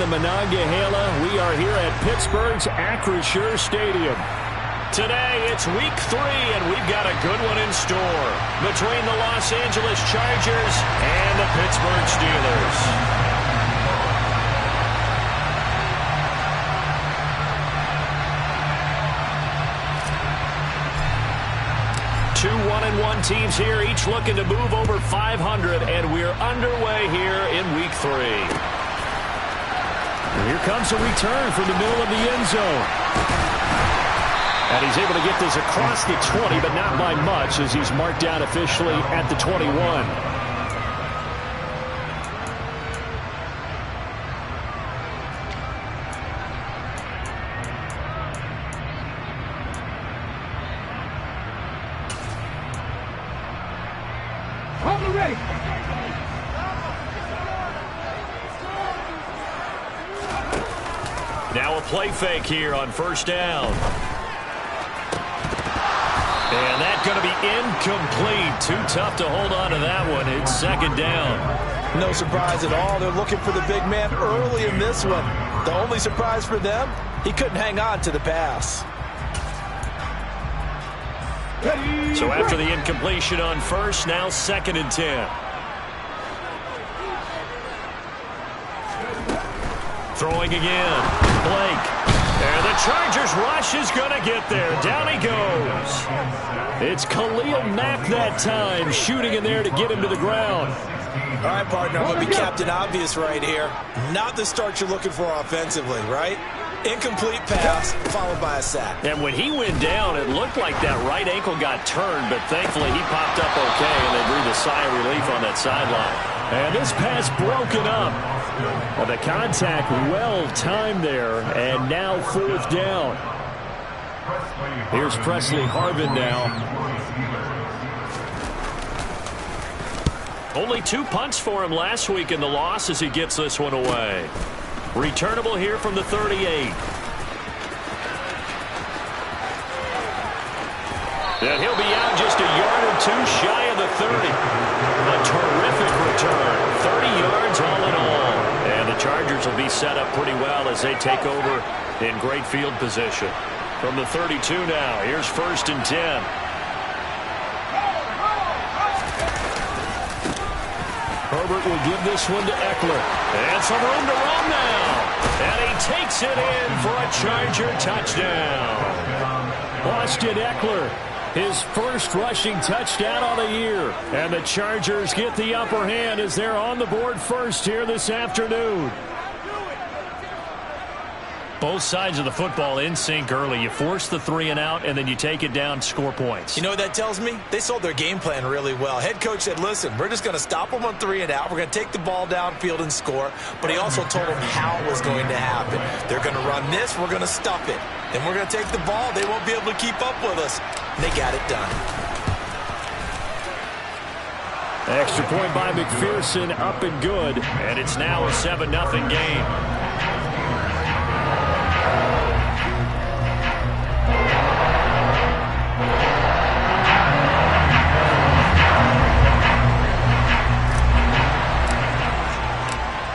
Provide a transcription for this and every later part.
the Monongahela. We are here at Pittsburgh's Acrisure Stadium. Today, it's week 3, and we've got a good one in store between the Los Angeles Chargers and the Pittsburgh Steelers. 2 1-1 teams here, each looking to move over 500, and we're underway here in week 3. And here comes a return from the middle of the end zone. And he's able to get this across the 20, but not by much, as he's marked down officially at the 21. Now a play fake here on first down. And that's going to be incomplete. Too tough to hold on to that one. It's second down. No surprise at all. They're looking for the big man early in this one. The only surprise for them, he couldn't hang on to the pass. So after the incompletion on first, now 2nd and 10. Throwing again. Blake. And the Chargers rush is going to get there. Down he goes. It's Khalil Mack that time, shooting in there to get him to the ground. All right, partner, I'm going to be Captain Obvious right here. Not the start you're looking for offensively, right? Incomplete pass, followed by a sack. And when he went down, it looked like that right ankle got turned, but thankfully he popped up okay, and they breathed a sigh of relief on that sideline. And this pass broken up. Well, the contact well timed there, and now 4th down. Here's Presley Harvin now. Only 2 punts for him last week in the loss as he gets this one away. Returnable here from the 38. And he'll be out just a yard or 2 shy of the 30. A terrific return. 30 yards all in all. And the Chargers will be set up pretty well as they take over in great field position. From the 32 now, here's 1st and 10. Herbert will give this one to Eckler. And some room to run now. And he takes it in for a Charger touchdown. Austin Eckler, his first rushing touchdown on the year. And the Chargers get the upper hand as they're on the board first here this afternoon. Both sides of the football in sync early. You force the 3 and out, and then you take it down, score points. You know what that tells me? They sold their game plan really well. Head coach said, listen, we're just going to stop them on 3 and out. We're going to take the ball downfield and score. But he also told them how it was going to happen. They're going to run this. We're going to stuff it. Then we're going to take the ball. They won't be able to keep up with us. And they got it done. Extra point by McPherson, up and good. And it's now a 7-0 game.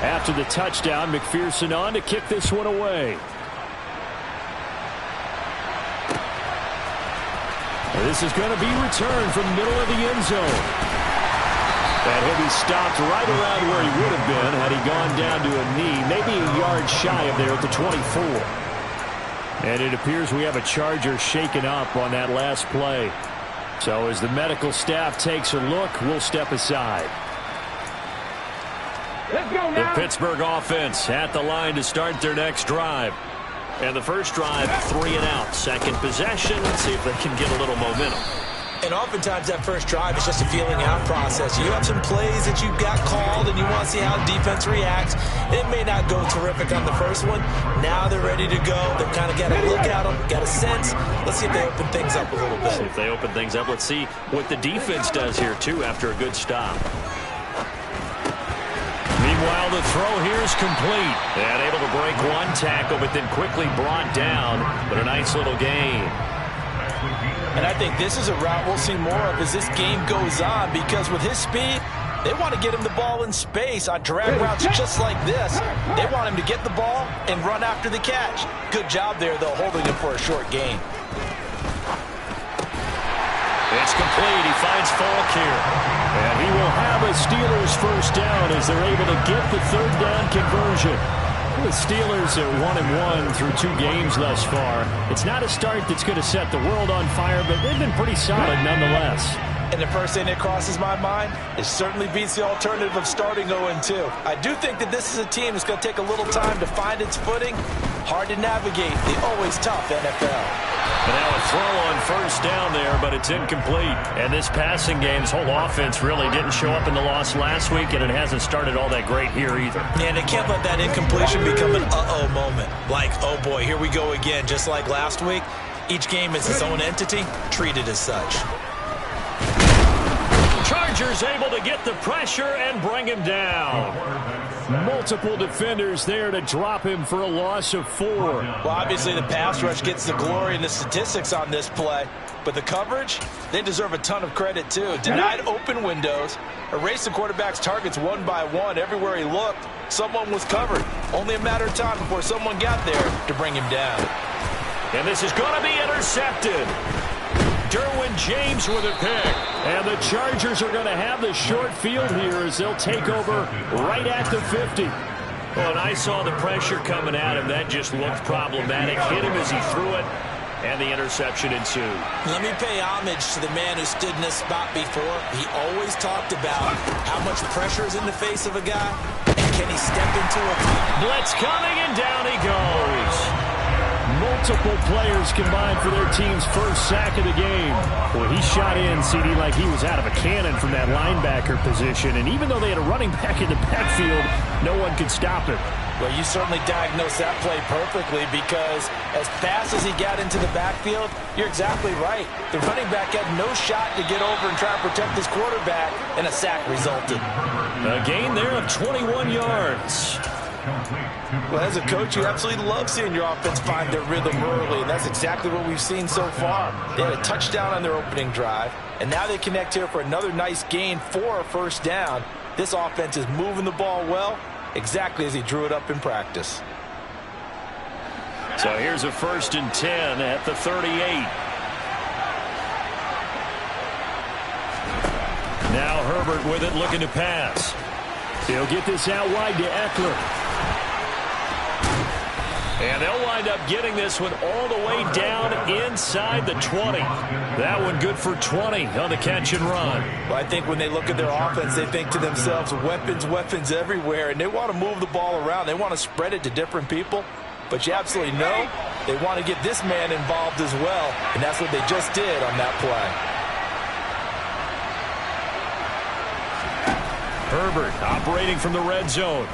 After the touchdown, McPherson on to kick this one away. This is going to be returned from the middle of the end zone. And he'll be stopped right around where he would have been had he gone down to a knee, maybe a yard shy of there at the 24. And it appears we have a Charger shaken up on that last play. So as the medical staff takes a look, we'll step aside. The Pittsburgh offense at the line to start their next drive. And the first drive, 3 and out. Second possession. Let's see if they can get a little momentum. And oftentimes that first drive is just a feeling out process. You have some plays that you've got called and you want to see how the defense reacts. It may not go terrific on the first one. Now they're ready to go. They've kind of got a look at them, got a sense. Let's see if they open things up a little bit. See if they open things up. Let's see what the defense does here, too, after a good stop. Meanwhile, the throw here is complete. And able to break one tackle, but then quickly brought down. But a nice little gain. And I think this is a route we'll see more of as this game goes on, because with his speed, They want to get him the ball in space on drag routes just like this. They want him to get the ball and run after the catch. Good job there, though, holding him for a short gain. It's complete. He finds Falk here. And he will have a Steelers first down as they're able to get the third down conversion. The Steelers are 1-1 through 2 games thus far. It's not a start that's going to set the world on fire, but they've been pretty solid nonetheless. And the first thing that crosses my mind, it certainly beats the alternative of starting 0-2. I do think that this is a team that's going to take a little time to find its footing. Hard to navigate the always tough NFL. And now a throw on first down there, but it's incomplete. And this passing game's whole offense really didn't show up in the loss last week, and it hasn't started all that great here either. And they can't let that incompletion become an uh-oh moment. Like, oh boy, here we go again, just like last week. Each game is its own entity, treated as such. Chargers able to get the pressure and bring him down. Multiple defenders there to drop him for a loss of 4. Well, obviously the pass rush gets the glory and the statistics on this play. But the coverage, they deserve a ton of credit too. Denied open windows, erased the quarterback's targets one by one. Everywhere he looked, someone was covered. Only a matter of time before someone got there to bring him down. And this is going to be intercepted. Derwin James with a pick. And the Chargers are going to have the short field here as they'll take over right at the 50. Well, and I saw the pressure coming at him. That just looked problematic. Hit him as he threw it, and the interception ensued. Let me pay homage to the man who stood in this spot before. He always talked about how much pressure is in the face of a guy, and can he step into it? Blitz coming, and down he goes. Multiple players combined for their team's first sack of the game. Boy, he shot in, CD, like he was out of a cannon from that linebacker position. And even though they had a running back in the backfield, no one could stop it. Well, you certainly diagnosed that play perfectly because as fast as he got into the backfield, you're exactly right. The running back had no shot to get over and try to protect his quarterback, and a sack resulted. A gain there of 21 yards. Well, as a coach, you absolutely love seeing your offense find their rhythm early, and that's exactly what we've seen so far. They had a touchdown on their opening drive, and now they connect here for another nice gain for a first down. This offense is moving the ball well, exactly as he drew it up in practice. So here's a 1st and 10 at the 38. Now Herbert with it, looking to pass. He'll get this out wide to Eckler. And they'll wind up getting this one all the way down inside the 20. That one good for 20 on the catch and run. Well, I think when they look at their offense, they think to themselves, weapons, weapons everywhere, and they want to move the ball around. They want to spread it to different people. But you absolutely know they want to get this man involved as well, and that's what they just did on that play. Herbert operating from the red zone.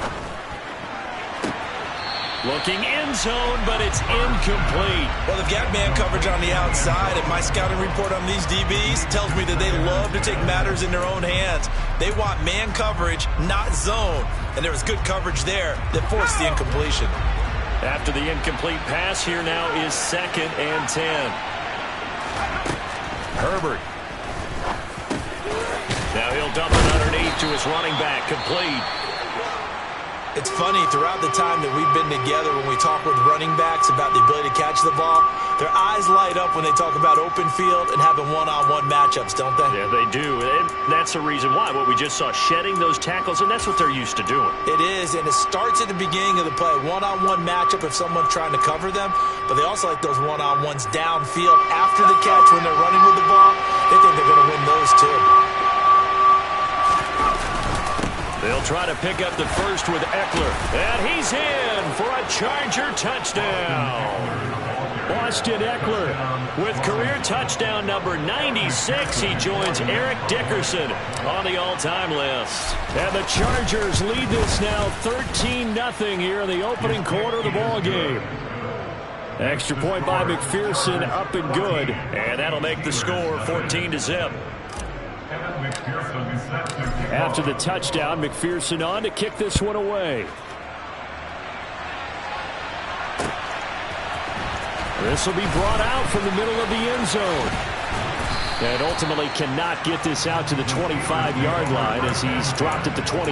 Looking end zone, but it's incomplete. Well, they've got man coverage on the outside, and my scouting report on these DBs tells me that they love to take matters in their own hands. They want man coverage, not zone. And there was good coverage there that forced the incompletion. After the incomplete pass, here now is 2nd and 10. Herbert. Now he'll dump it underneath to his running back, complete. It's funny, throughout the time that we've been together, when we talk with running backs about the ability to catch the ball, their eyes light up when they talk about open field and having one-on-one matchups, don't they? Yeah, they do. And that's the reason why. What we just saw, shedding those tackles, and that's what they're used to doing. It is, and it starts at the beginning of the play. One-on-one matchup if someone's trying to cover them, but they also like those one-on-ones downfield after the catch when they're running with the ball. They think they're going to win those too. They'll try to pick up the first with Eckler. And he's in for a Charger touchdown. Austin Eckler with career touchdown number 96. He joins Eric Dickerson on the all-time list. And the Chargers lead this now 13-0 here in the opening quarter of the ball game. Extra point by McPherson, up and good. And that'll make the score 14-0. After the touchdown, McPherson on to kick this one away. This will be brought out from the middle of the end zone. And ultimately cannot get this out to the 25-yard line as he's dropped at the 23.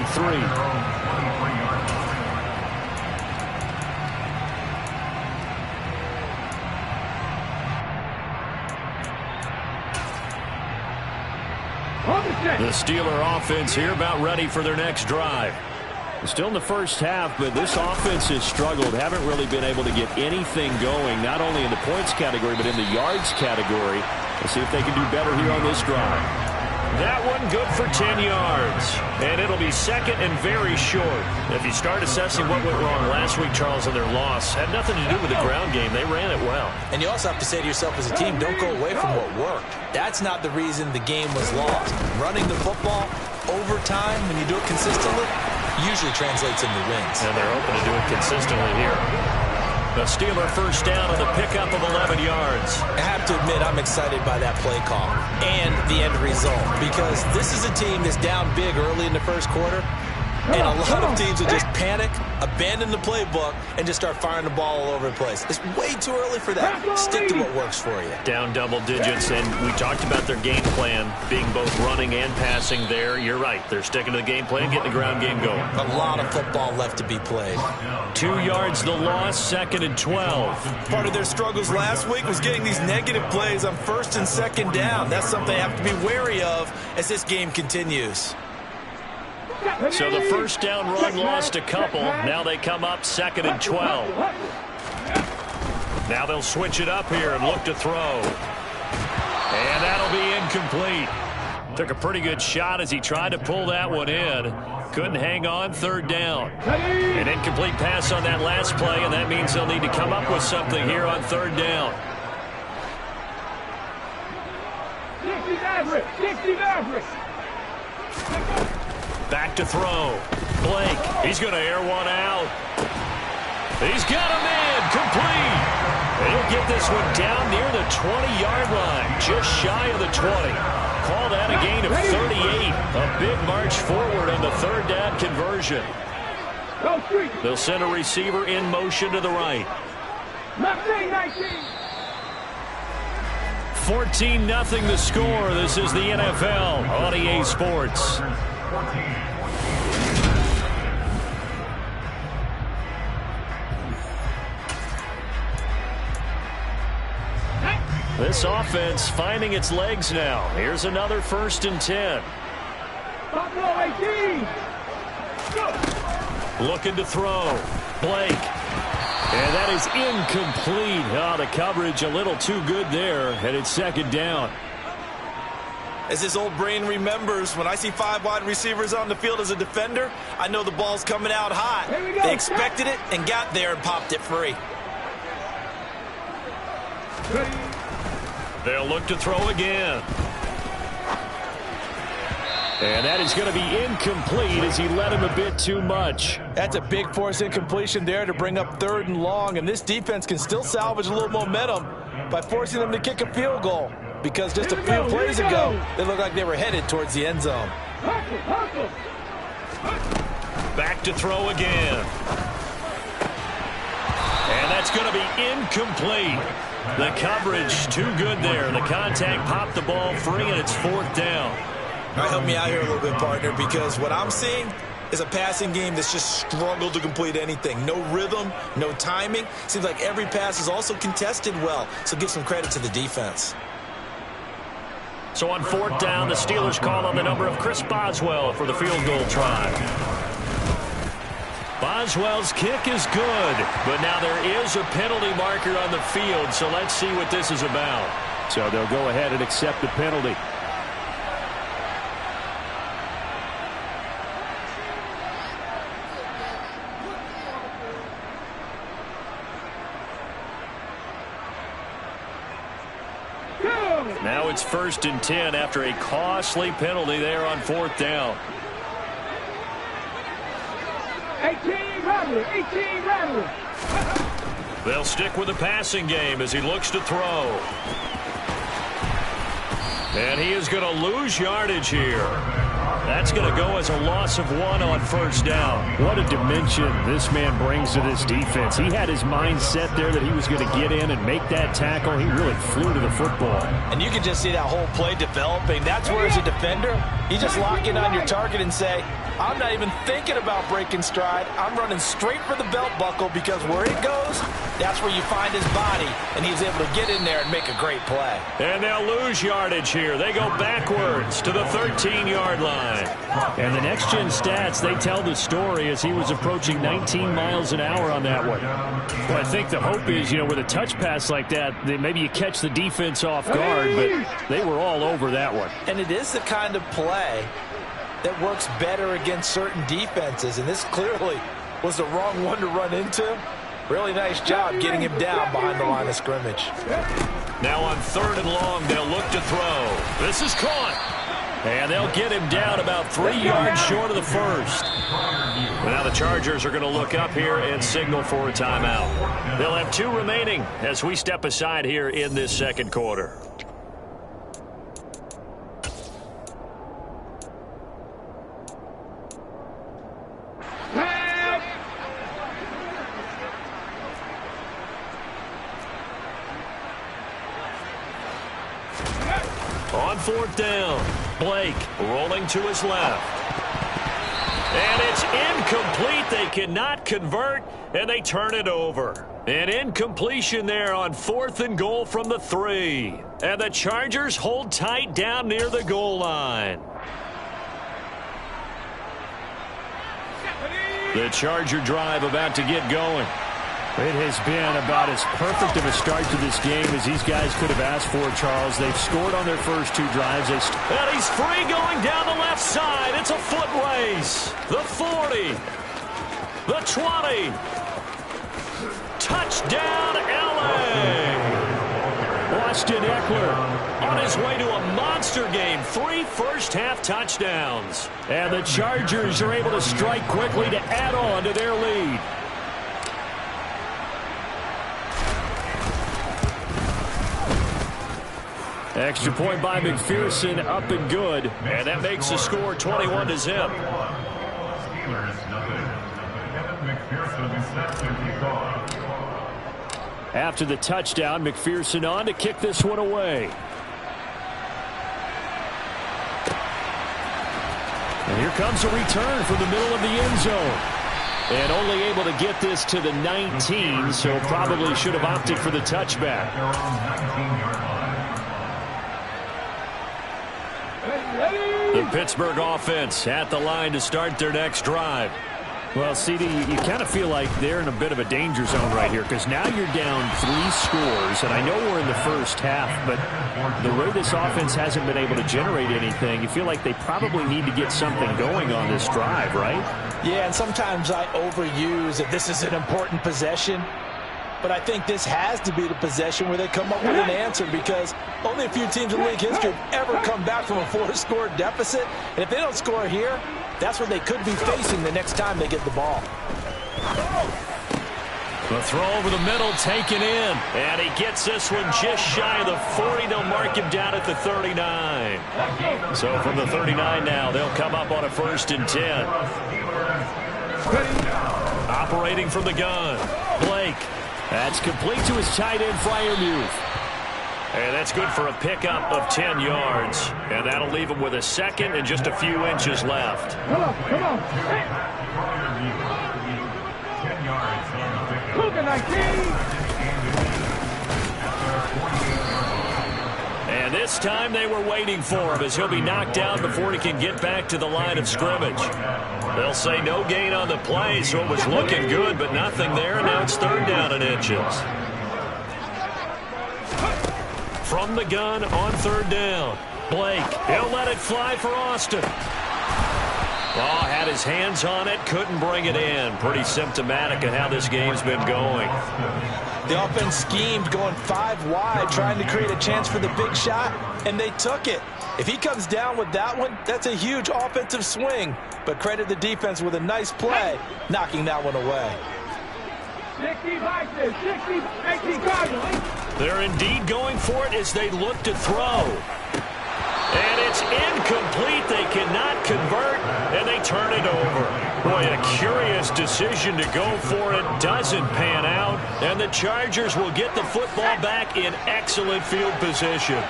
The Steeler offense here about ready for their next drive. Still in the first half, but this offense has struggled. Haven't really been able to get anything going, not only in the points category, but in the yards category. We'll see if they can do better here on this drive. That one good for 10 yards. And it'll be second and very short. If you start assessing what went wrong last week, Charles, in their loss, had nothing to do with the ground game. They ran it well. And you also have to say to yourself as a team, don't go away from what worked. That's not the reason the game was lost. Running the football over time, when you do it consistently, usually translates into wins. And they're open to do it consistently here. The Steeler first down on the pickup of 11 yards. I have to admit, I'm excited by that play call and the end result, because this is a team that's down big early in the first quarter, and a lot of teams will just panic, abandon the playbook, and just start firing the ball all over the place. It's way too early for that. Stick to what works for you. Down double digits, and we talked about their game plan being both running and passing there. You're right. They're sticking to the game plan, getting the ground game going. A lot of football left to be played. 2 yards the loss, second and 12. Part of their struggles last week was getting these negative plays on first and second down. That's something they have to be wary of as this game continues. So the first down run lost a couple. Now they come up second and 12. Now they'll switch it up here and look to throw. And that'll be incomplete. Took a pretty good shot as he tried to pull that one in. Couldn't hang on, third down. An incomplete pass on that last play, and that means they'll need to come up with something here on third down. 60 Maverick! 60 Maverick! Back to throw. Blake, he's going to air one out. He's got him in, complete. He'll get this one down near the 20-yard line, just shy of the 20. Call that a gain of 38. A big march forward on the third down conversion. They'll send a receiver in motion to the right. 14-0 the score. This is the NFL on EA Sports. This offense finding its legs now. Here's another first and 10. Looking to throw. Blake. And that is incomplete. Oh, the coverage a little too good there. And it's second down. As this old brain remembers, when I see 5 wide receivers on the field as a defender, I know the ball's coming out hot. They expected it and got there and popped it free. They'll look to throw again. And that is going to be incomplete as he led him a bit too much. That's a big force incompletion there to bring up third and long, and this defense can still salvage a little momentum by forcing them to kick a field goal. Because just a few plays ago, they looked like they were headed towards the end zone. Back to throw again. And that's going to be incomplete. The coverage too good there. The contact popped the ball free, and it's fourth down. All right, help me out here a little bit, partner, because what I'm seeing is a passing game that's just struggled to complete anything. No rhythm, no timing. Seems like every pass is also contested well, so give some credit to the defense. So on fourth down, the Steelers call on the number of Chris Boswell for the field goal try. Boswell's kick is good, but now there is a penalty marker on the field, so let's see what this is about. So they'll go ahead and accept the penalty. Now it's first and 10 after a costly penalty there on fourth down. 18 Rattler. They'll stick with the passing game as he looks to throw. And he is going to lose yardage here. That's going to go as a loss of 1 on first down. What a dimension this man brings to this defense. He had his mind set there that he was going to get in and make that tackle. He really flew to the football. And you can just see that whole play developing. That's where, as a defender, you just lock in on your target and say, I'm not even thinking about breaking stride. I'm running straight for the belt buckle, because where it goes, that's where you find his body, and he's able to get in there and make a great play. And they'll lose yardage here. They go backwards to the 13-yard line. And the next-gen stats, they tell the story as he was approaching 19 miles an hour on that one. Well, I think the hope is, with a touch pass like that, maybe you catch the defense off guard, but they were all over that one. And it is the kind of play that works better against certain defenses, and this clearly was the wrong one to run into. Really nice job getting him down behind the line of scrimmage. Now on 3rd and long, they'll look to throw. This is caught. And they'll get him down about 3 yards short of the first. Now the Chargers are going to look up here and signal for a timeout. They'll have 2 remaining as we step aside here in this second quarter. On 4th down, Blake rolling to his left. And it's incomplete. They cannot convert, and they turn it over. An incompletion there on 4th and goal from the 3. And the Chargers hold tight down near the goal line. The Charger drive about to get going. It has been about as perfect of a start to this game as these guys could have asked for, Charles. They've scored on their first 2 drives. And he's free going down the left side. It's a foot race. The 40. The 20. Touchdown, L.A. Austin Eckler on his way to a monster game. 3 first-half touchdowns. And the Chargers are able to strike quickly to add on to their lead. Extra point by McPherson, up and good. And that makes the score 21-0. After the touchdown, McPherson on to kick this one away. And here comes a return from the middle of the end zone. And only able to get this to the 19, so probably should have opted for the touchback. The Pittsburgh offense at the line to start their next drive. Well, CD, you kind of feel like they're in a bit of a danger zone right here, because now you're down 3 scores, and I know we're in the first half, but the way this offense hasn't been able to generate anything, you feel like they probably need to get something going on this drive, right? Yeah, and sometimes I overuse that this is an important possession. But I think this has to be the possession where they come up with an answer, because only a few teams in league history have ever come back from a 4-score deficit. And if they don't score here, that's what they could be facing the next time they get the ball. The throw over the middle taken in. And he gets this one just shy of the 40. They'll mark him down at the 39. So from the 39 now, they'll come up on a 1st and 10. Operating from the gun, Blake. That's complete to his tight end, Freiermuth. And that's good for a pickup of 10 yards. And that'll leave him with a 2nd and just a few inches left. Come on, come on. Look at that key. And this time they were waiting for him, as he'll be knocked down before he can get back to the line of scrimmage. They'll say no gain on the play, so it was looking good, but nothing there. Now it's 3rd down and inches. From the gun on 3rd down, Blake. He'll let it fly for Austin. Oh, had his hands on it, couldn't bring it in. Pretty symptomatic of how this game's been going. The offense schemed going 5 wide, trying to create a chance for the big shot, and they took it. If he comes down with that one, that's a huge offensive swing. But credit the defense with a nice play, knocking that one away. 60, 18, They're indeed going for it as they look to throw. And it's incomplete. They cannot convert, and they turn it over. Boy, a curious decision to go for it. Doesn't pan out, and the Chargers will get the football back in excellent field position.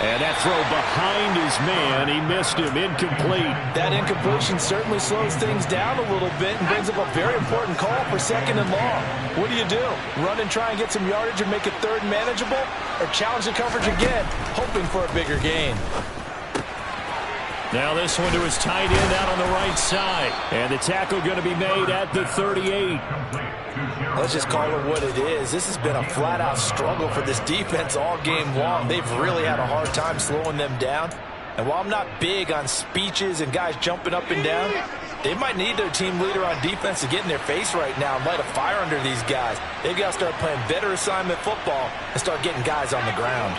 And that throw behind his man, he missed him, incomplete. That incompletion certainly slows things down a little bit and brings up a very important call for 2nd and long. What do? Run and try and get some yardage and make it 3rd and manageable? Or challenge the coverage again, hoping for a bigger gain? Now this one to his tight end out on the right side. And the tackle going to be made at the 38. Let's just call it what it is. This has been a flat-out struggle for this defense all game long. They've really had a hard time slowing them down. And while I'm not big on speeches and guys jumping up and down, they might need their team leader on defense to get in their face right now and light a fire under these guys. They've got to start playing better assignment football and start getting guys on the ground.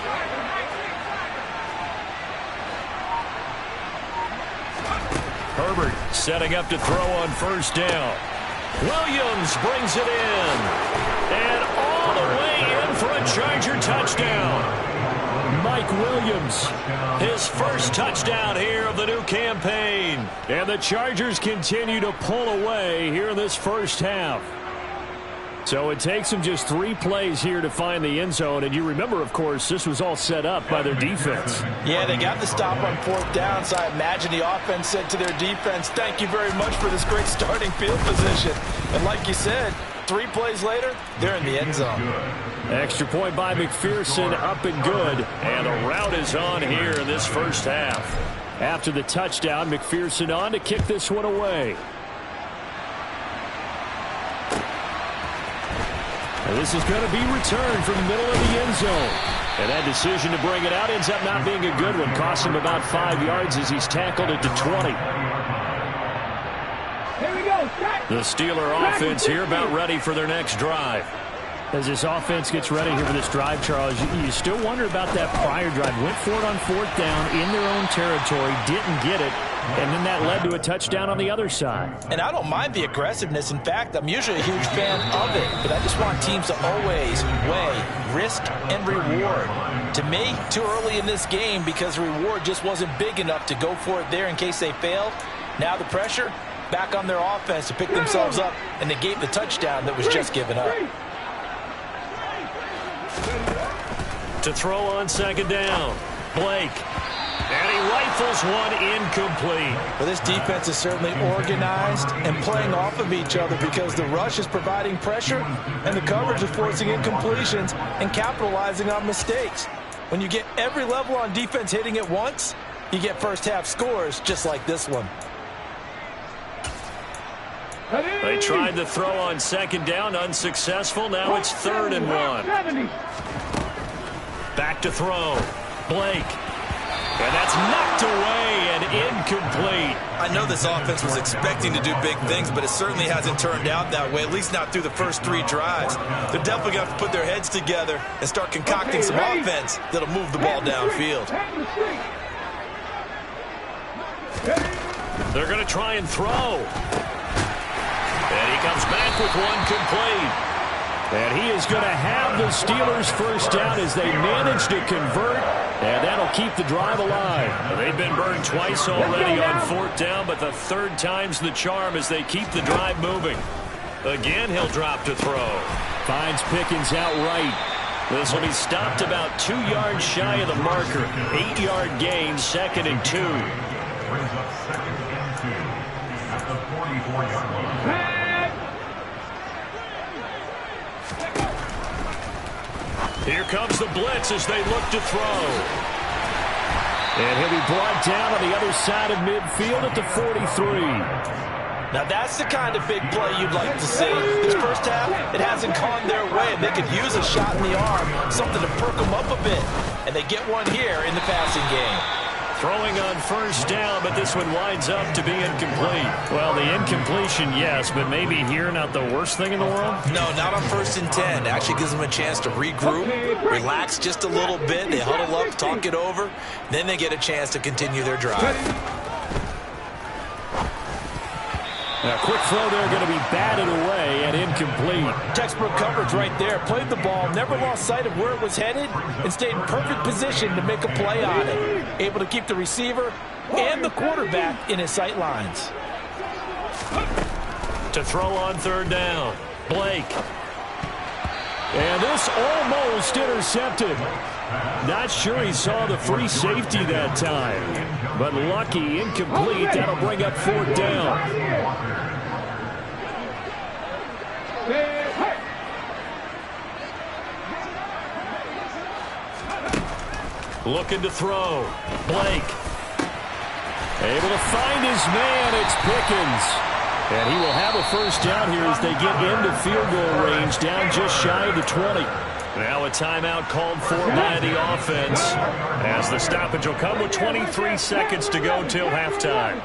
Herbert setting up to throw on 1st down. Williams brings it in. And all the way in for a Charger touchdown. Mike Williams, his first touchdown here of the new campaign. And the Chargers continue to pull away here in this first half. So it takes them just 3 plays here to find the end zone. And you remember, of course, this was all set up by their defense. Yeah, they got the stop on 4th down, so I imagine the offense said to their defense, thank you very much for this great starting field position. And like you said, 3 plays later, they're in the end zone. Extra point by McPherson, up and good. And the route is on here in this first half. After the touchdown, McPherson on to kick this one away. And this is going to be returned from the middle of the end zone. And that decision to bring it out ends up not being a good one. Cost him about 5 yards as he's tackled at the 20. Here we go. The Steeler offense here about ready for their next drive. As this offense gets ready here for this drive, Charles, you still wonder about that prior drive. Went for it on 4th down in their own territory, didn't get it, and then that led to a touchdown on the other side. And I don't mind the aggressiveness. In fact, I'm usually a huge fan of it, but I just want teams to always weigh risk and reward. To me, too early in this game because the reward just wasn't big enough to go for it there in case they failed. Now the pressure back on their offense to pick themselves up and negate the touchdown that was just given up. To throw on 2nd down, Blake. And he rifles one incomplete. Well, this defense is certainly organized and playing off of each other because the rush is providing pressure and the coverage is forcing incompletions and capitalizing on mistakes. When you get every level on defense hitting at once, you get first half scores just like this one. They tried to throw on 2nd down, unsuccessful. Now it's 3rd and 1. Back to throw. Blake. And that's knocked away and incomplete. I know this offense was expecting to do big things, but it certainly hasn't turned out that way, at least not through the first 3 drives. They're definitely going to have to put their heads together and start concocting some offense that'll move the ball downfield. They're going to try and throw. And he comes back with one complete. And he is going to have the Steelers first down as they manage to convert, and that'll keep the drive alive. They've been burned twice already on 4th down, but the 3rd time's the charm as they keep the drive moving. Again, he'll drop to throw. Finds Pickens outright. This will be stopped about 2 yards shy of the marker. 8-yard gain, 2nd and 2. Here comes the blitz as they look to throw. And he'll be brought down on the other side of midfield at the 43. Now that's the kind of big play you'd like to see. This first half, it hasn't gone their way, and they could use a shot in the arm, something to perk them up a bit. And they get one here in the passing game. Throwing on 1st down, but this one winds up to be incomplete. Well, the incompletion, yes, but maybe here not the worst thing in the world? No, not on 1st and 10. Actually gives them a chance to regroup, relax just a little bit. They huddle up, talk it over. Then they get a chance to continue their drive. A quick throw there going to be batted away and incomplete. Textbook coverage right there. Played the ball, never lost sight of where it was headed, and stayed in perfect position to make a play on it. Able to keep the receiver and the quarterback in his sight lines. To throw on third down, Blake. And this almost intercepted. Not sure he saw the free safety that time. But lucky, incomplete. That'll bring up fourth down. Looking to throw. Blake. Able to find his man. It's Pickens. And he will have a first down here as they get into field goal range, down just shy of the 20. Now a timeout called for by the offense, as the stoppage will come with 23 seconds to go till halftime.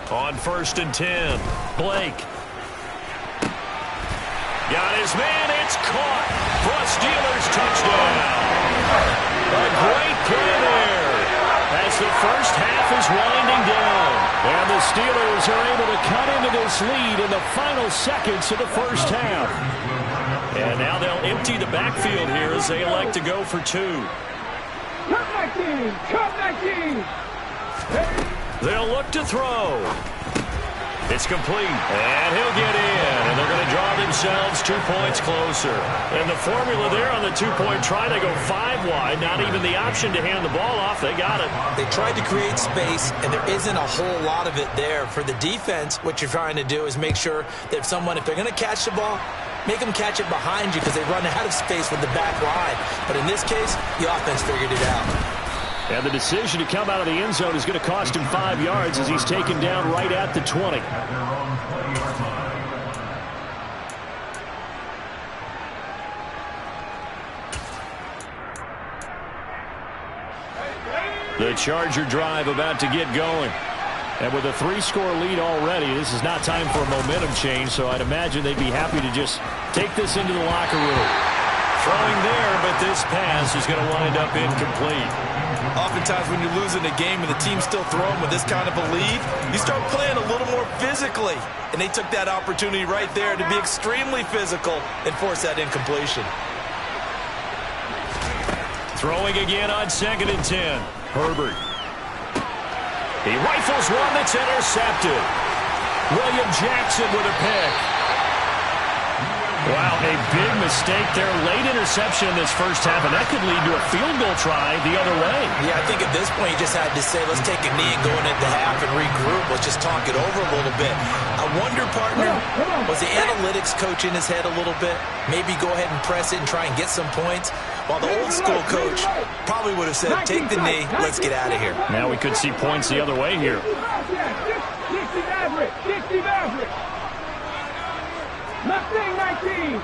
On 1st and 10, Blake. Got his man, it's caught for a Steelers touchdown. A great play there as the first half is winding down. And the Steelers are able to cut into this lead in the final seconds of the first half. And now they'll empty the backfield here as they elect to go for two. Cut back in! Cut back in! They'll look to throw. It's complete, and he'll get in, and they're going to draw themselves 2 points closer. And the formula there on the two-point try, they go 5 wide, not even the option to hand the ball off. They got it. They tried to create space, and there isn't a whole lot of it there. For the defense, what you're trying to do is make sure that if they're going to catch the ball, make them catch it behind you because they run out of space with the back line. But in this case, the offense figured it out. And the decision to come out of the end zone is going to cost him 5 yards as he's taken down right at the 20. The Charger drive about to get going. And with a 3-score lead already, this is not time for a momentum change, so I'd imagine they'd be happy to just take this into the locker room. Throwing there, but this pass is going to wind up incomplete. Oftentimes when you're losing a game and the team's still throwing with this kind of a lead, you start playing a little more physically. And they took that opportunity right there to be extremely physical and force that incompletion. Throwing again on 2nd and 10. Herbert. He rifles one that's intercepted. William Jackson with a pick. Wow, a big mistake there. Late interception in this first half, and that could lead to a field goal try the other way. Yeah, I think at this point you just had to say, let's take a knee and go into half and regroup. Let's just talk it over a little bit. I wonder, partner, was the analytics coach in his head a little bit? Maybe go ahead and press it and try and get some points? While the old school coach probably would have said, take the knee, let's get out of here. Now we could see points the other way here. 60 average! 60 average! Mustang 19!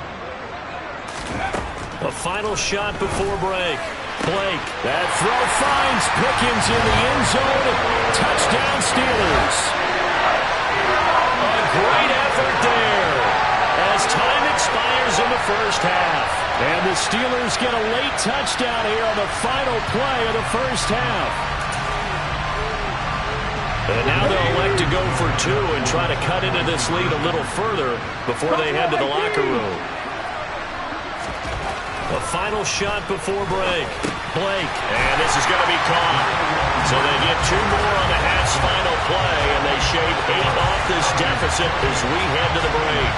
A final shot before break. Blake. That throw finds Pickens in the end zone. Touchdown Steelers. A great effort there as time expires in the first half. And the Steelers get a late touchdown here on the final play of the first half. And now they'll elect to go for two and try to cut into this lead a little further before they head to the locker room. A final shot before break. Blake. And this is going to be caught. So they get 2 more on the half's final play, and they shave 8 off this deficit as we head to the break.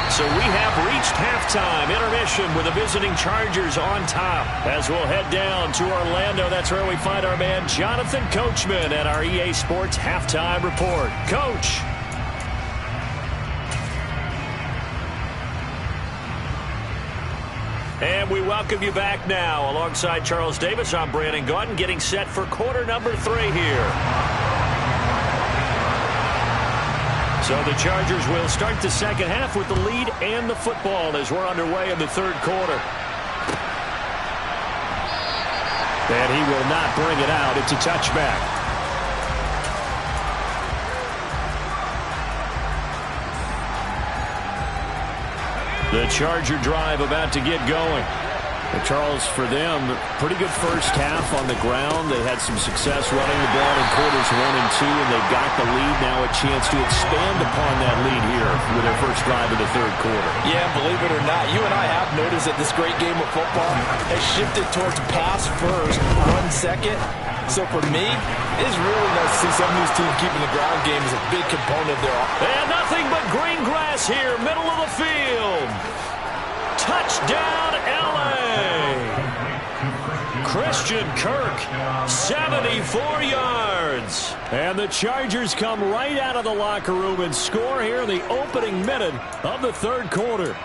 So we have reached halftime intermission with the visiting Chargers on top. As we'll head down to Orlando, that's where we find our man Jonathan Coachman at our EA Sports Halftime Report. Coach. And we welcome you back now. Alongside Charles Davis, I'm Brandon Gaudin, getting set for quarter number 3 here. So the Chargers will start the second half with the lead and the football as we're underway in the third quarter. And he will not bring it out. It's a touchback. The Charger drive about to get going. And Charles, for them, pretty good first half on the ground. They had some success running the ball in quarters 1 and 2, and they got the lead. Now a chance to expand upon that lead here with their first drive of the third quarter. Yeah, believe it or not, you and I have noticed that this great game of football has shifted towards pass first, run second. So for me, it's really nice to see some of these teams keeping the ground game as a big component of their offense. And nothing but green grass here, middle of the field. Touchdown, L.A. Christian Kirk, 74 yards. And the Chargers come right out of the locker room and score here in the opening minute of the third quarter.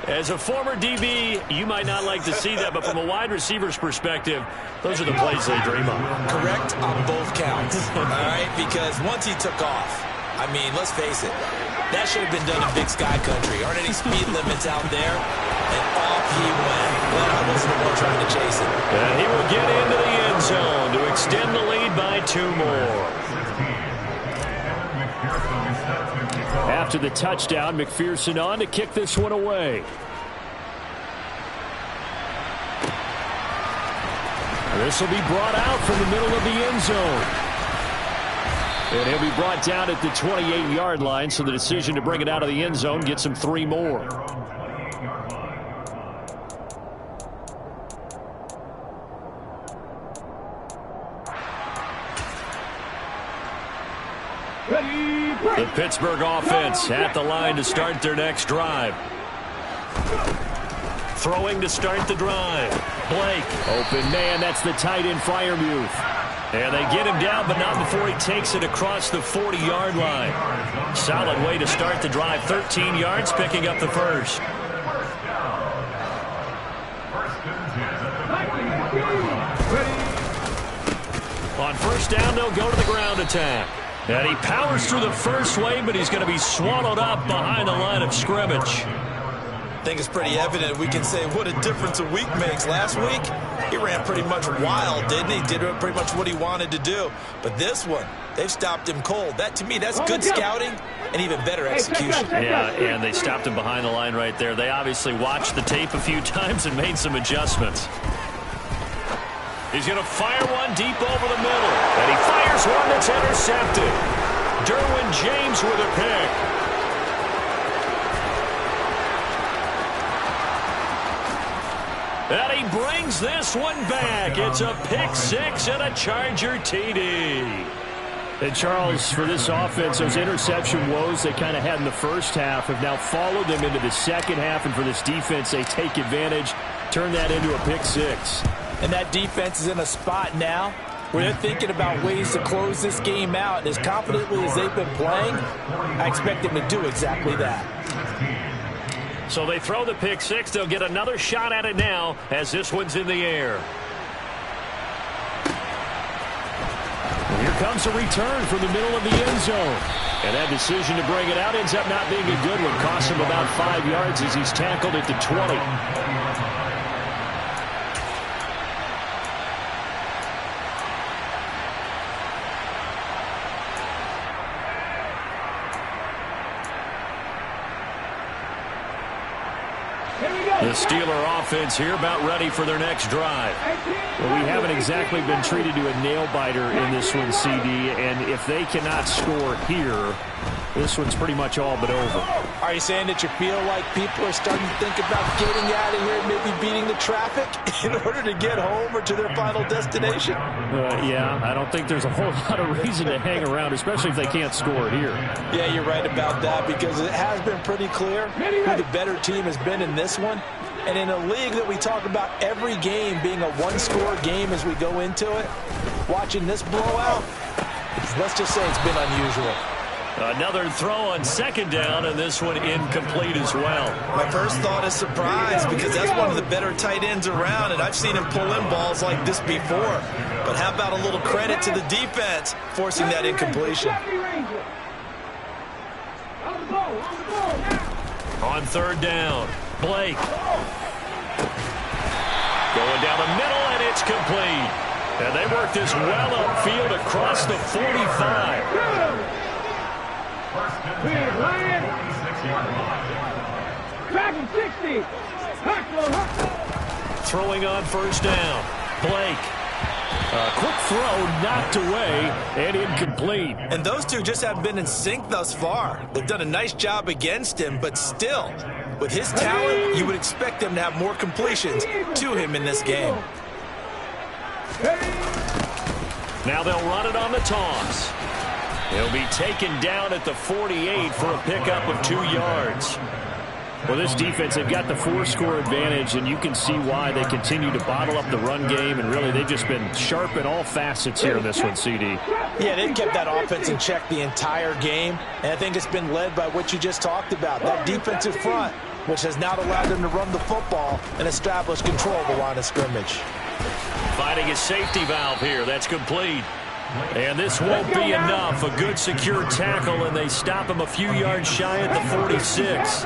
As a former DB, you might not like to see that, but from a wide receiver's perspective, those are the plays they dream of. Correct on both counts, all right? Because once he took off, I mean, let's face it, that should have been done in Big Sky Country. Aren't any speed limits out there? And off he went. Glad I wasn't the one trying to chase him. And he will get into the end zone to extend the lead by 2 more. After the touchdown, McPherson on to kick this one away. This will be brought out from the middle of the end zone. And he'll be brought down at the 28-yard line, so the decision to bring it out of the end zone gets him 3 more. The Pittsburgh offense at the line to start their next drive. Throwing to start the drive. Blake. Open man, that's the tight end Freiermuth. And they get him down, but not before he takes it across the 40-yard line. Solid way to start the drive. 13 yards, picking up the first. On first down, they'll go to the ground attack. And he powers through the first wave, but he's going to be swallowed up behind the line of scrimmage. I think it's pretty evident. We can say what a difference a week makes. Last week, he ran pretty much wild, didn't he? Did pretty much what he wanted to do. But this one, they've stopped him cold. That, to me, that's good scouting and even better execution. Yeah, and they stopped him behind the line right there. They obviously watched the tape a few times and made some adjustments. He's going to fire one deep over the middle. And he fires one that's intercepted. Derwin James with a pick. And he brings this one back. It's a pick 6 and a Charger TD. And Charles, for this offense, those interception woes they kind of had in the first half have now followed them into the second half. And for this defense, they take advantage, turn that into a pick 6. And that defense is in a spot now where they're thinking about ways to close this game out. And as confidently as they've been playing, I expect them to do exactly that. So they throw the pick 6. They'll get another shot at it now as this one's in the air. And here comes a return from the middle of the end zone. And that decision to bring it out ends up not being a good one. Costs him about 5 yards as he's tackled at the 20. The Steeler offense here about ready for their next drive. Well, we haven't exactly been treated to a nail-biter in this one, CD, and if they cannot score here, this one's pretty much all but over. Are you saying that you feel like people are starting to think about getting out of here and maybe beating the traffic in order to get home or to their final destination? Yeah, I don't think there's a whole lot of reason to hang around, especially if they can't score here. Yeah, you're right about that because it has been pretty clear who the better team has been in this one. And in a league that we talk about every game being a one-score game as we go into it, watching this blowout, let's just say it's been unusual. Another throw on second down, and this one incomplete as well. My first thought is surprise because that's one of the better tight ends around, and I've seen him pull in balls like this before. But how about a little credit to the defense forcing that incompletion? On third down, Blake. Going down the middle, and it's complete. And they work this well upfield across the 45. Back in 60. throwing on first down. Blake. A quick throw knocked away and incomplete. And those two just haven't been in sync thus far. They've done a nice job against him, but still, with his talent, you would expect them to have more completions to him in this game. Now they'll run it on the toss. He'll be taken down at the 48 for a pickup of 2 yards. Well, this defense, they've got the 4-score advantage, and you can see why they continue to bottle up the run game, and really they've just been sharp in all facets here in this one, CD. Yeah, they've kept that offense in check the entire game, and I think it's been led by what you just talked about, that defensive front, which has now allowed them to run the football and establish control of the line of scrimmage. Finding a safety valve here. That's complete. And this won't be enough. A good secure tackle, and they stop him a few yards shy at the 46.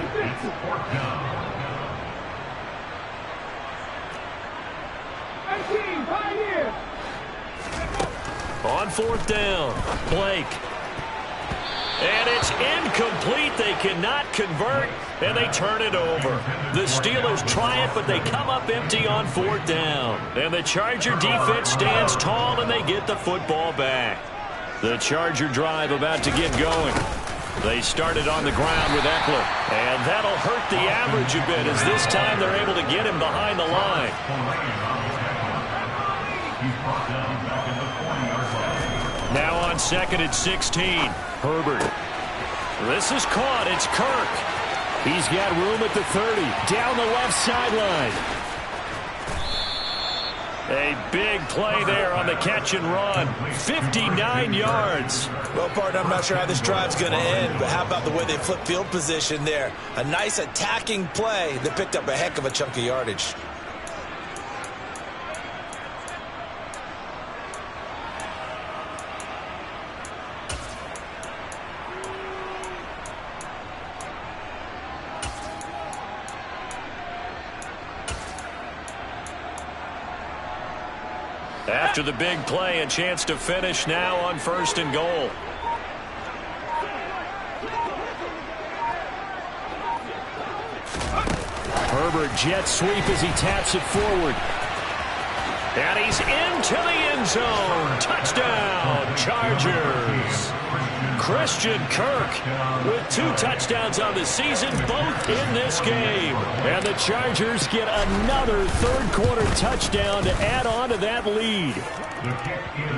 On fourth down, Blake. And it's incomplete. They cannot convert, and they turn it over. The Steelers try it, but they come up empty on fourth down. And the Charger defense stands tall, and they get the football back. The Charger drive about to get going. They started on the ground with Eckler, and that'll hurt the average a bit as this time they're able to get him behind the line. Now on 2nd and 16, Herbert. This is caught. It's Kirk. He's got room at the 30, down the left sideline. A big play there on the catch and run. 59 yards. Well, partner, I'm not sure how this drive's going to end, but how about the way they flip field position there? A nice attacking play that picked up a heck of a chunk of yardage. After the big play, a chance to finish now on 1st and goal. Herbert jet sweep as he taps it forward. And he's into the end zone. Touchdown, Chargers. Christian Kirk with 2 touchdowns on the season, both in this game. And the Chargers get another third-quarter touchdown to add on to that lead.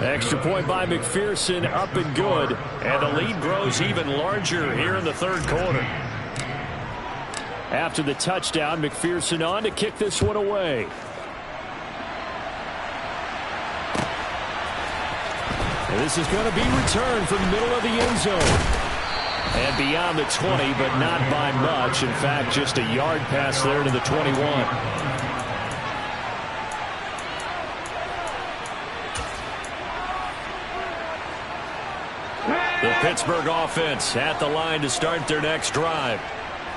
Extra point by McPherson, up and good. And the lead grows even larger here in the third quarter. After the touchdown, McPherson on to kick this one away. And this is going to be returned from the middle of the end zone. And beyond the 20, but not by much. In fact, just a yard pass there to the 21. The Pittsburgh offense at the line to start their next drive.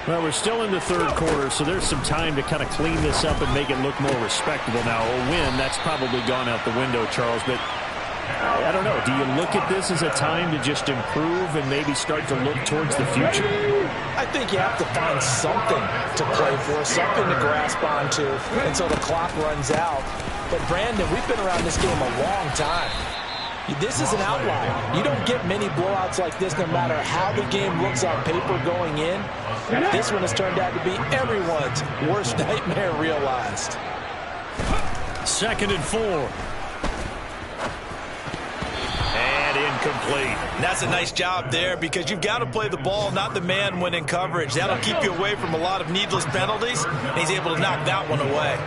Well, we're still in the third quarter, so there's some time to kind of clean this up and make it look more respectable. Now, a win, that's probably gone out the window, Charles, but I don't know. Do you look at this as a time to just improve and maybe start to look towards the future? I think you have to find something to play for, something to grasp onto until the clock runs out. But, Brandon, we've been around this game a long time. This is an outlier. You don't get many blowouts like this no matter how the game looks on paper going in. This one has turned out to be everyone's worst nightmare realized. 2nd and 4. Incomplete. And that's a nice job there because you've got to play the ball, not the man when in coverage. That'll keep you away from a lot of needless penalties, and he's able to knock that one away.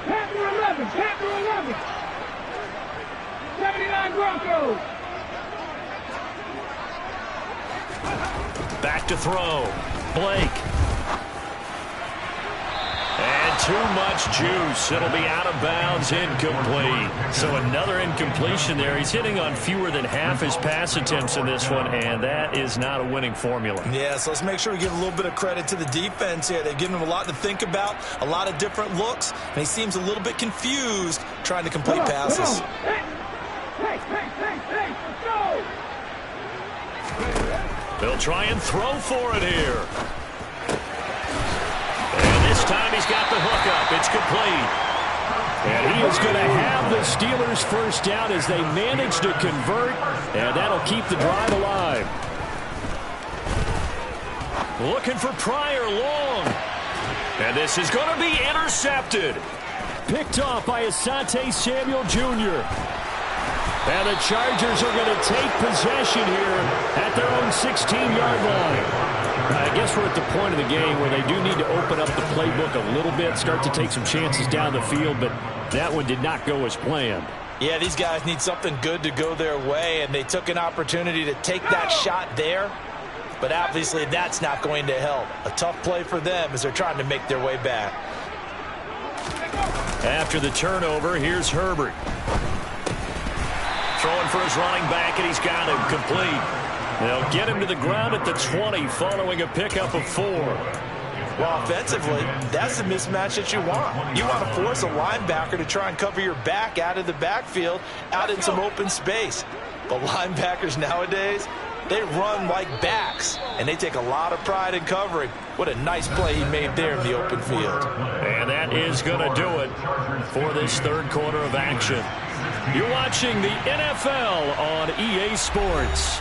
Panther 11, Panther 11. 79 Broncos. Back to throw. Blake. And too much juice. It'll be out of bounds, incomplete. So another incompletion there. He's hitting on fewer than half his pass attempts in this one, and that is not a winning formula. Yeah, so let's make sure we give a little bit of credit to the defense here. They've given him a lot to think about, a lot of different looks, and he seems a little bit confused trying to complete passes. Hey, go! They'll try and throw for it here. And this This time he's got the hook up. It's complete. And he is going to have the Steelers first down as they manage to convert, and that'll keep the drive alive. Looking for Pryor long. And this is going to be intercepted. Picked off by Asante Samuel Jr. And the Chargers are going to take possession here at their own 16-yard line. I guess we're at the point of the game where they do need to open up the playbook a little bit, start to take some chances down the field, but that one did not go as planned. Yeah, these guys need something good to go their way, and they took an opportunity to take that shot there, but obviously that's not going to help. A tough play for them as they're trying to make their way back. After the turnover, here's Herbert. Throwing for his running back, and he's got him complete. They'll get him to the ground at the 20 following a pickup of 4. Well, offensively, that's the mismatch that you want. You want to force a linebacker to try and cover your back out of the backfield, out in some open space. But linebackers nowadays, they run like backs, and they take a lot of pride in covering. What a nice play he made there in the open field. And that is going to do it for this third quarter of action. You're watching the NFL on EA Sports.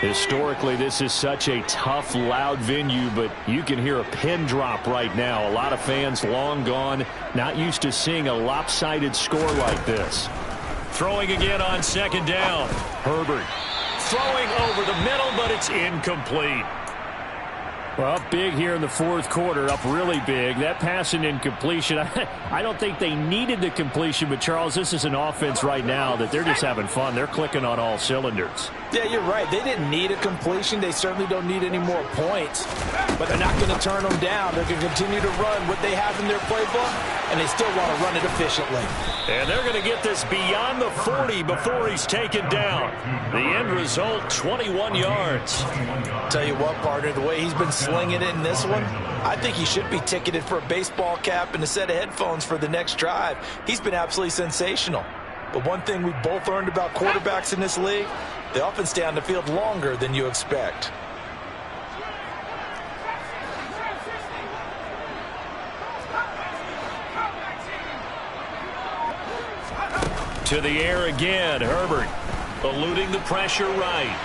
Historically, this is such a tough, loud venue, but you can hear a pin drop right now. A lot of fans long gone, not used to seeing a lopsided score like this. Throwing again on second down. Herbert throwing over the middle, but it's incomplete. Well, up big here in the fourth quarter, up really big. That pass and incompletion, I don't think they needed the completion, but Charles, this is an offense right now that they're just having fun. They're clicking on all cylinders. Yeah, you're right. They didn't need a completion. They certainly don't need any more points, but they're not going to turn them down. They're going to continue to run what they have in their playbook, and they still want to run it efficiently. And they're going to get this beyond the 40 before he's taken down. The end result, 21 yards. Tell you what, partner, the way he's been slinging it in this one, I think he should be ticketed for a baseball cap and a set of headphones for the next drive. He's been absolutely sensational. But one thing we both learned about quarterbacks in this league, they often stay on the field longer than you expect. To the air again, Herbert eluding the pressure right.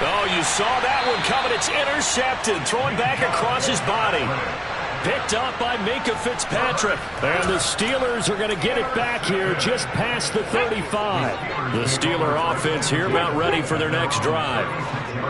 Oh, you saw that one coming. It's intercepted. Throwing back across his body. Picked up by Minkah Fitzpatrick. And the Steelers are going to get it back here just past the 35. The Steeler offense here about ready for their next drive.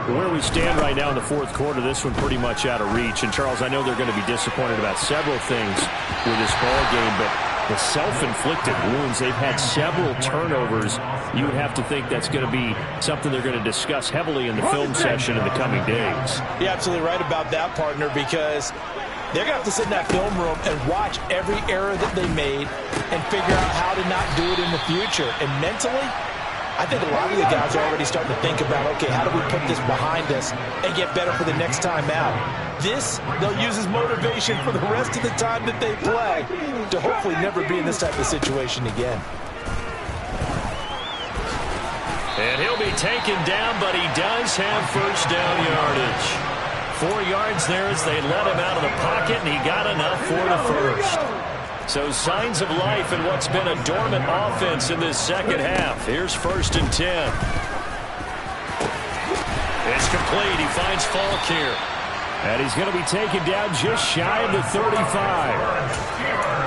Where we stand right now in the fourth quarter, this one pretty much out of reach. And, Charles, I know they're going to be disappointed about several things with this ball game, but the self-inflicted wounds, they've had several turnovers. You would have to think that's going to be something they're going to discuss heavily in the film session in the coming days. You're absolutely right about that, partner, because they're going to have to sit in that film room and watch every error that they made and figure out how to not do it in the future. And mentally, I think a lot of the guys are already starting to think about, okay, how do we put this behind us and get better for the next time out? This, they'll use as motivation for the rest of the time that they play to hopefully never be in this type of situation again. And he'll be taken down, but he does have first down yardage. 4 yards there as they let him out of the pocket, and he got enough for the first. So signs of life in what's been a dormant offense in this second half. Here's 1st and 10. It's complete. He finds Falk here. And he's going to be taken down just shy of the 35.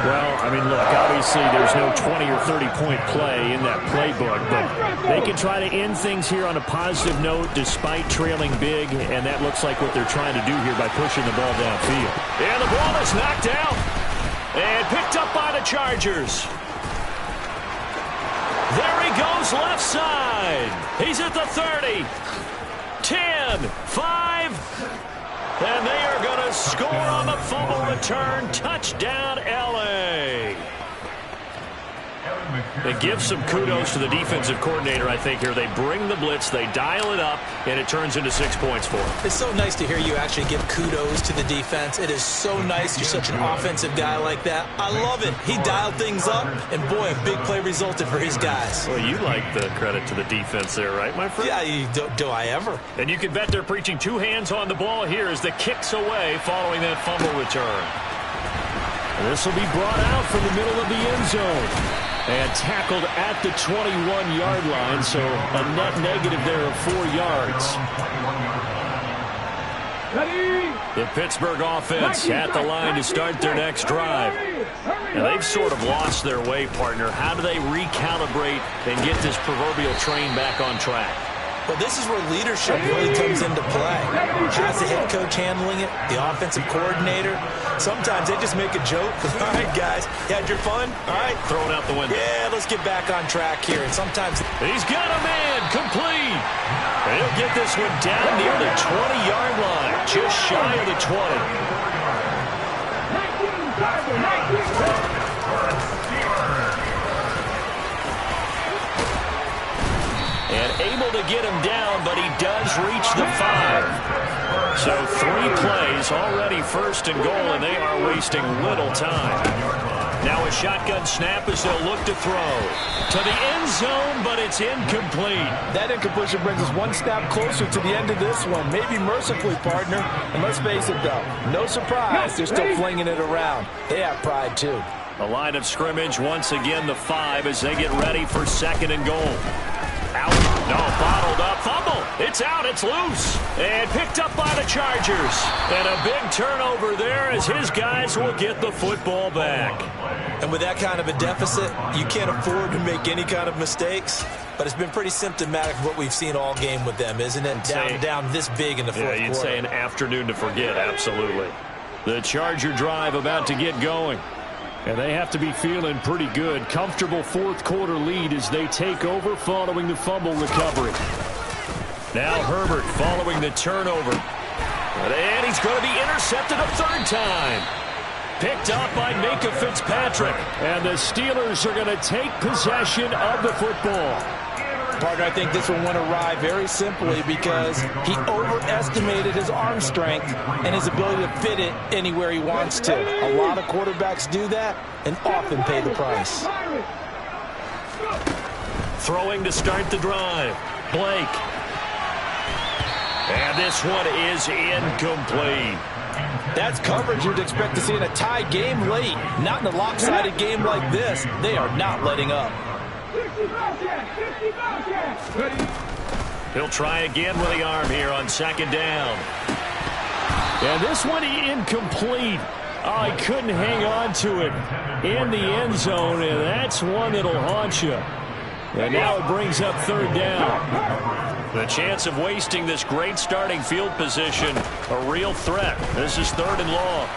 Well, I mean, look, obviously there's no 20 or 30-point play in that playbook, but they can try to end things here on a positive note despite trailing big, and that looks like what they're trying to do here by pushing the ball downfield. And the ball is knocked out and picked up by the Chargers. There he goes left side. He's at the 30. 10, 5. And they are going to score on the fumble return. Touchdown, L.A. And give some kudos to the defensive coordinator, I think, here. They bring the blitz, they dial it up, and it turns into 6 points for them. It's so nice to hear you actually give kudos to the defense. It is so nice. You're such an offensive guy like that. I love it. He dialed things up, and boy, a big play resulted for his guys. Well, you like the credit to the defense there, right, my friend? Yeah, do I ever? And you can bet they're preaching two hands on the ball here as the kick's away following that fumble return. This will be brought out from the middle of the end zone. And tackled at the 21-yard line, so a net negative there of 4 yards. The Pittsburgh offense at the line to start their next drive. Now, they've sort of lost their way, partner. How do they recalibrate and get this proverbial train back on track? Well, this is where leadership really comes into play. How's the head coach handling it? The offensive coordinator? Sometimes they just make a joke. All right, guys, you had your fun? All right. Throw it out the window. Yeah, let's get back on track here. And sometimes he's got a man complete. And he'll get this one down near the 20-yard line, just shy of the 20. And able to get him down, but he does reach the 5. So 3 plays, already first and goal, and they are wasting little time. Now a shotgun snap as they'll look to throw. To the end zone, but it's incomplete. That incompletion brings us one step closer to the end of this one. Maybe mercifully, partner. And let's face it, though, no surprise, they're still flinging it around. They have pride, too. The line of scrimmage, once again the 5 as they get ready for second and goal. Out. No, bottled up. Fumble. It's out. It's loose. And picked up by the Chargers. And a big turnover there as his guys will get the football back. And with that kind of a deficit, you can't afford to make any kind of mistakes. But it's been pretty symptomatic of what we've seen all game with them, isn't it? Down this big in the fourth quarter. Yeah, you'd say an afternoon to forget. Absolutely. The Charger drive about to get going. And they have to be feeling pretty good. Comfortable fourth quarter lead as they take over following the fumble recovery. Now Herbert following the turnover. And he's going to be intercepted a third time. Picked up by Minka Fitzpatrick. And the Steelers are going to take possession of the football. Partner, I think this one went awry very simply because he overestimated his arm strength and his ability to fit it anywhere he wants to. A lot of quarterbacks do that and often pay the price. Throwing to start the drive. Blake. And this one is incomplete. That's coverage you'd expect to see in a tie game late. Not in a lopsided game like this. They are not letting up. He'll try again with the arm here on second down. And this one incomplete. Oh, he couldn't hang on to it in the end zone, and that's one that'll haunt you. And now it brings up third down. The chance of wasting this great starting field position, a real threat. This is third and long.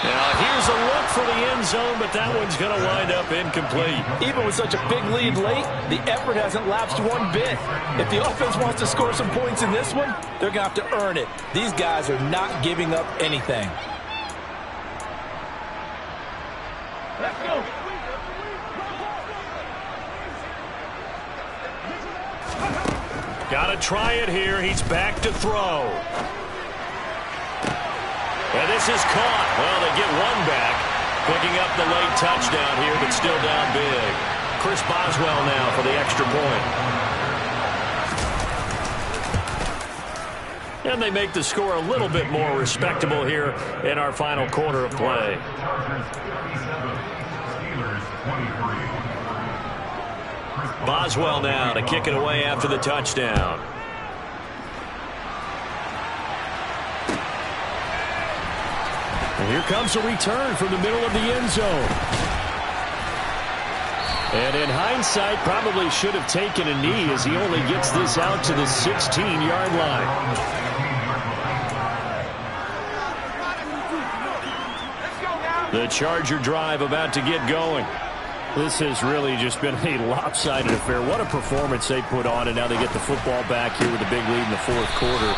Now, here's a look for the end zone, but that one's going to wind up incomplete. Even with such a big lead late, the effort hasn't lapsed one bit. If the offense wants to score some points in this one, they're going to have to earn it. These guys are not giving up anything. Let's go. Got to try it here. He's back to throw. And this is caught. Well, they get one back. Picking up the late touchdown here, but still down big. Chris Boswell now for the extra point. And they make the score a little bit more respectable here in our final quarter of play. Boswell now to kick it away after the touchdown. And here comes a return from the middle of the end zone. And in hindsight, probably should have taken a knee as he only gets this out to the 16-yard line. The Charger drive about to get going. This has really just been a lopsided affair. What a performance they put on, and now they get the football back here with a big lead in the fourth quarter.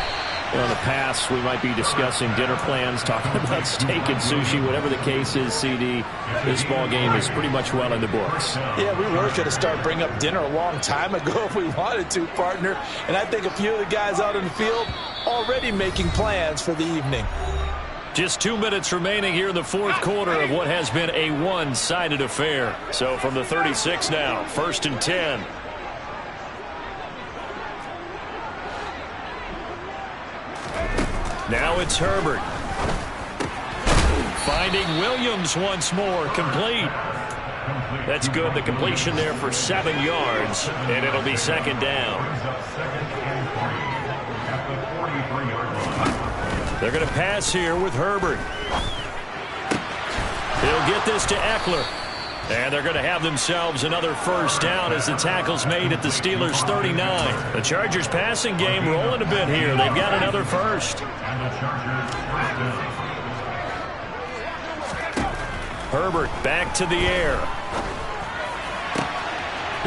Well, in the past, we might be discussing dinner plans, talking about steak and sushi, whatever the case is, CD. This ball game is pretty much well in the books. Yeah, we really could have started bringing up dinner a long time ago if we wanted to, partner. And I think a few of the guys out in the field already making plans for the evening. Just 2 minutes remaining here in the fourth quarter of what has been a one-sided affair. So from the 36 now, 1st and 10. Now it's Herbert. Finding Williams once more, complete. That's good. The completion there for 7 yards, and it'll be 2nd down. They're going to pass here with Herbert. He'll get this to Eckler. And they're going to have themselves another 1st down as the tackle's made at the Steelers' 39. The Chargers passing game rolling a bit here. They've got another 1st. Herbert back to the air.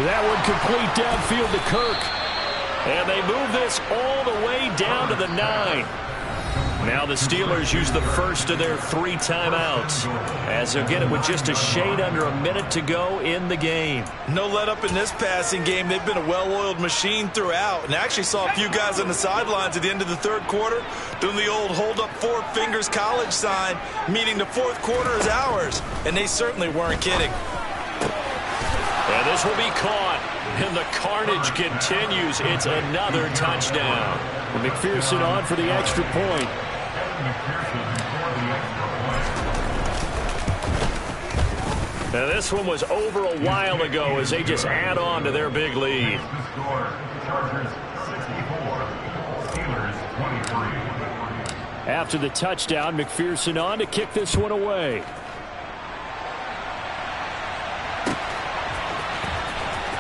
That one complete downfield to Kirk. And they move this all the way down to the 9. Now the Steelers use the first of their 3 timeouts as they'll get it with just a shade under a minute to go in the game. No let up in this passing game. They've been a well-oiled machine throughout, and actually saw a few guys on the sidelines at the end of the 3rd quarter doing the old hold up 4 fingers college sign, meaning the 4th quarter is ours, and they certainly weren't kidding. And this will be caught, and the carnage continues. It's another touchdown. And McPherson on for the extra point. Now this one was over a while ago as they just add on to their big lead. After the touchdown, McPherson on to kick this one away.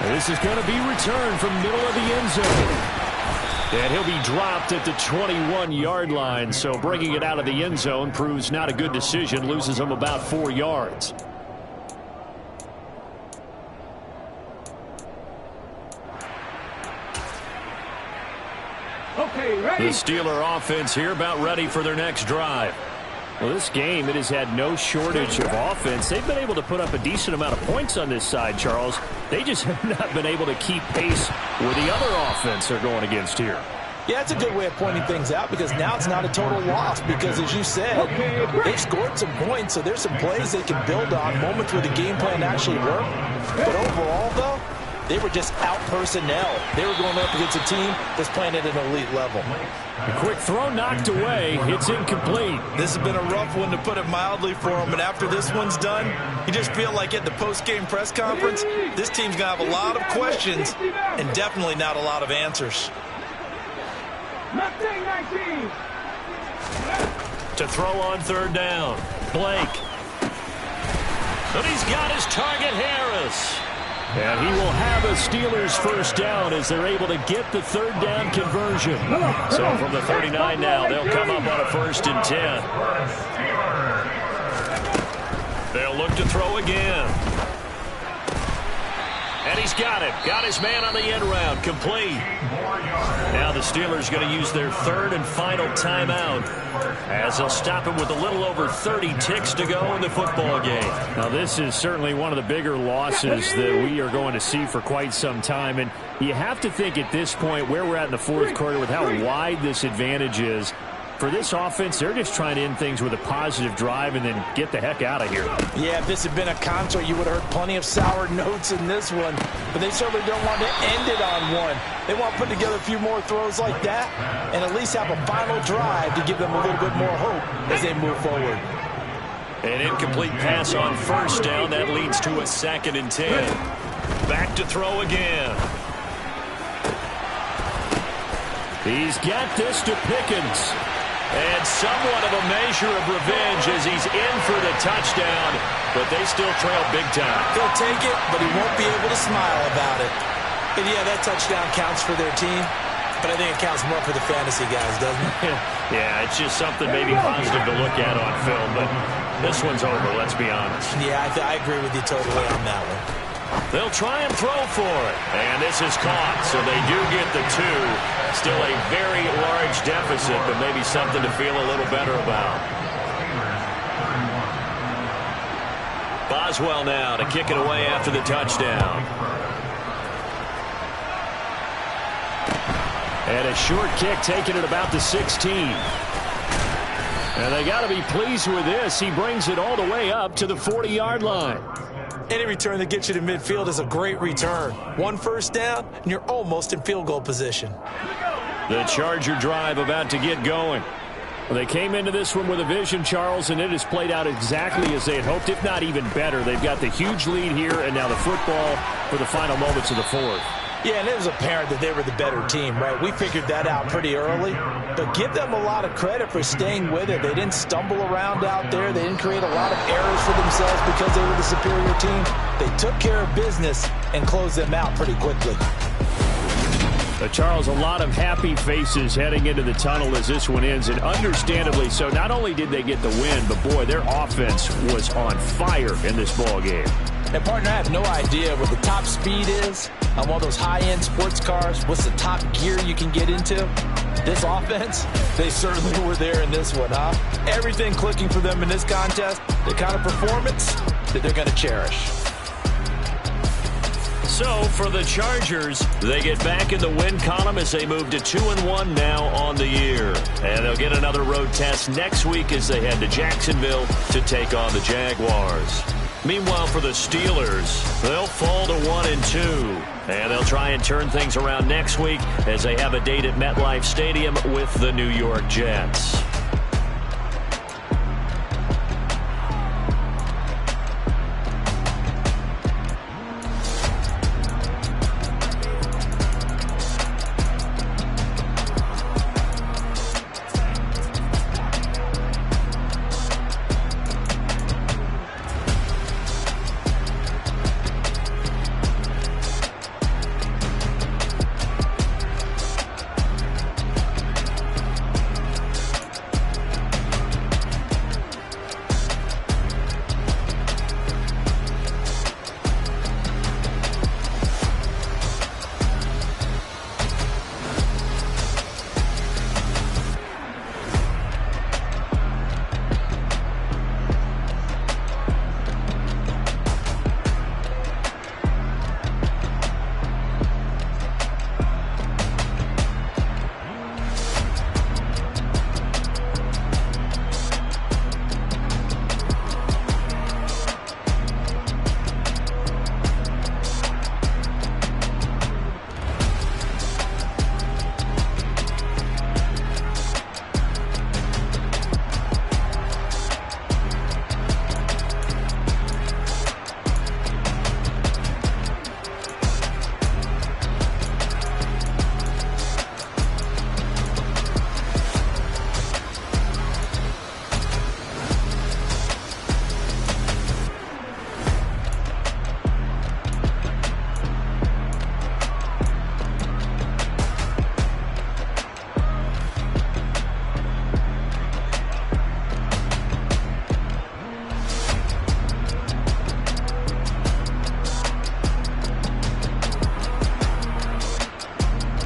And this is going to be returned from middle of the end zone. And he'll be dropped at the 21-yard line, so bringing it out of the end zone proves not a good decision, loses him about 4 yards. Okay, ready? The Steeler offense here about ready for their next drive. Well, this game, it has had no shortage of offense. They've been able to put up a decent amount of points on this side, Charles. They just have not been able to keep pace with the other offense they're going against here. Yeah, it's a good way of pointing things out because now it's not a total loss because, as you said, they've scored some points, so there's some plays they can build on, moments where the game plan actually worked. But overall, though, they were just out personnel. They were going up against a team that's playing at an elite level. A quick throw knocked away. It's incomplete. This has been a rough one, to put it mildly, for them. And after this one's done, you just feel like at the post-game press conference, this team's going to have a lot of questions and definitely not a lot of answers. To throw on 3rd down, Blake. But he's got his target, Harris. And he will have a Steelers 1st down as they're able to get the 3rd down conversion. So from the 39 now, they'll come up on a 1st and 10. They'll look to throw again. And he's got it. Got his man on the end round. Complete. Now the Steelers going to use their 3rd and final timeout as they'll stop him with a little over 30 ticks to go in the football game. Now this is certainly one of the bigger losses that we are going to see for quite some time. And you have to think at this point where we're at in the 4th quarter with how wide this advantage is. For this offense, they're just trying to end things with a positive drive and then get the heck out of here. Yeah, if this had been a concert, you would have heard plenty of sour notes in this one. But they certainly don't want to end it on one. They want to put together a few more throws like that and at least have a final drive to give them a little bit more hope as they move forward. An incomplete pass on 1st down. That leads to a 2nd and 10. Back to throw again. He's got this to Pickens. And somewhat of a measure of revenge as he's in for the touchdown, but they still trail big time. He'll take it, but he won't be able to smile about it. And yeah, that touchdown counts for their team, but I think it counts more for the fantasy guys, doesn't it? Yeah, it's just something maybe positive to look at on film, but this one's over, let's be honest. Yeah, I agree with you totally on that one. They'll try and throw for it. And this is caught, so they do get the 2. Still a very large huge deficit, but maybe something to feel a little better about. Boswell now to kick it away after the touchdown. And a short kick taken at about the 16. And they got to be pleased with this. He brings it all the way up to the 40-yard line. Any return that gets you to midfield is a great return. One first down, and you're almost in field goal position. The Charger drive about to get going. Well, they came into this one with a vision, Charles, and it has played out exactly as they had hoped, if not even better. They've got the huge lead here, and now the football for the final moments of the fourth. Yeah, and it was apparent that they were the better team, right? We figured that out pretty early. But give them a lot of credit for staying with it. They didn't stumble around out there. They didn't create a lot of errors for themselves because they were the superior team. They took care of business and closed them out pretty quickly. Charles, a lot of happy faces heading into the tunnel as this one ends, and understandably so. Not only did they get the win, but, boy, their offense was on fire in this ball game. And, partner, I have no idea what the top speed is on one of those high-end sports cars. What's the top gear you can get into? This offense, they certainly were there in this one, huh? Everything clicking for them in this contest, the kind of performance that they're going to cherish. So, for the Chargers, they get back in the win column as they move to 2-1 now on the year. And they'll get another road test next week as they head to Jacksonville to take on the Jaguars. Meanwhile, for the Steelers, they'll fall to 1-2. And they'll try and turn things around next week as they have a date at MetLife Stadium with the New York Jets.